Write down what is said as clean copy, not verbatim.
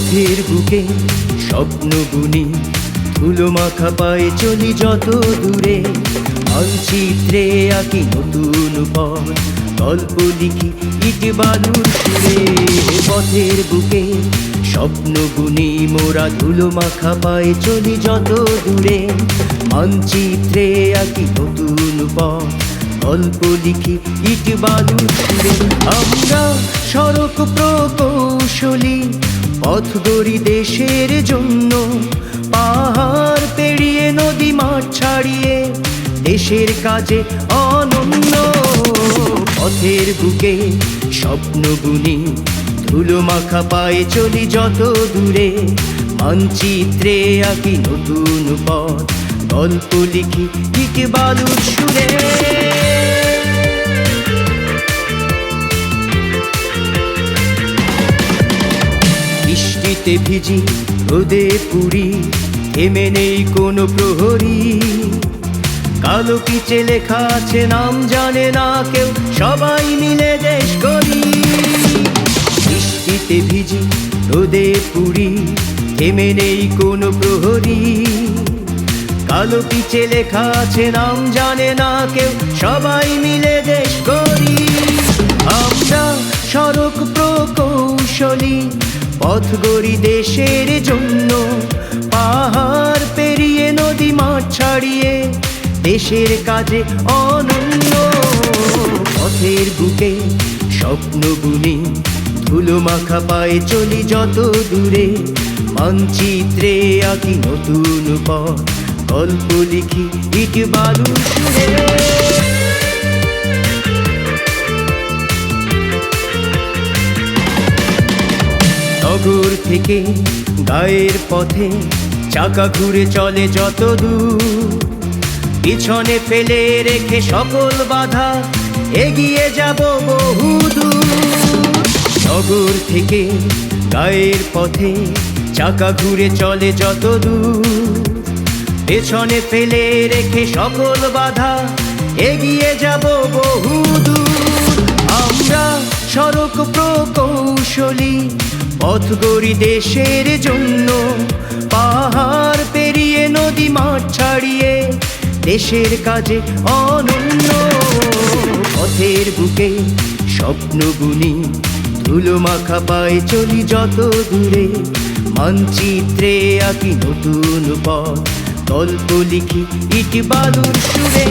পথের বুকে স্বপ্ন বুনি, ধুলো মাখা পায়ে চলি যত দূরে। মানচিত্রে আঁকি নতুন পথ, গল্প লিখি ইট বালুর সুরে। পথের বুকে স্বপ্ন বুনি মোরা, ধুলো মাখা পায়ে চলি যত দূরে। মানচিত্রে আঁকি নতুন পথ, গল্প লিখি ইট বালুর সুরে। আমরা সড়ক প্রকৌশলী, পথ গড়ি দেশের জন্য। পাহাড় পেরিয়ে নদী মাঠ ছাড়িয়ে, দেশের কাজে অনন্য। পথের বুকে স্বপ্ন বুনি, ধুলো মাখা পায়ে চলি যত দূরে। মানচিত্রে আঁকি নতুন পথ, গল্প লিখি ইট বালুর সুরে। বৃষ্টিতে ভিজি, রোদে পুরি, থেমে নেই কোনো প্রহরী। কালো পিচে লেখা আছে নাম জানে না কেউ, সবাই মিলে দেশ গড়ি। বৃষ্টিতে ভিজি, রোদে পুরি, থেমে নেই কোনো প্রহরী। কালো পিচে লেখা আছে নাম জানে না কেউ, সবাই মিলে দেশ গড়ি। আমরা সড়ক প্রকৌশলী, পথ গড়ি দেশের জন্য। পাহাড় পেরিয়ে নদী মাঠ ছাড়িয়ে, দেশের কাজে অনন্য। পথের বুকে স্বপ্ন বুনি, ধুলো মাখা পায়ে চলি যত দূরে। মানচিত্রে আঁকি নতুন পথ, গল্প লিখি ইট বালুর সুরে। নগর থেকে গায়ের পথে চাকা ঘুরে চলে যত দূর। পিছনে ফেলে রেখে সকল বাধা, এগিয়ে যাব বহু দূর। নগর থেকে গায়ের পথে চাকা ঘুরে চলে যত দূর। পেছনে ফেলে রেখে সকল বাধা, এগিয়ে যাব বহু দূর। আমরা সড়ক প্রকৌশলী, পথ গড়ি দেশের জন্য। পাহাড় পেরিয়ে নদী মাঠ ছাড়িয়ে, দেশের কাজে অনন্য। পথের বুকে স্বপ্ন বুনি, ধুলো মাখা পায়ে চলি যত দূরে। মানচিত্রে আঁকি নতুন পথ, গল্প লিখি ইট বালুর সুরে।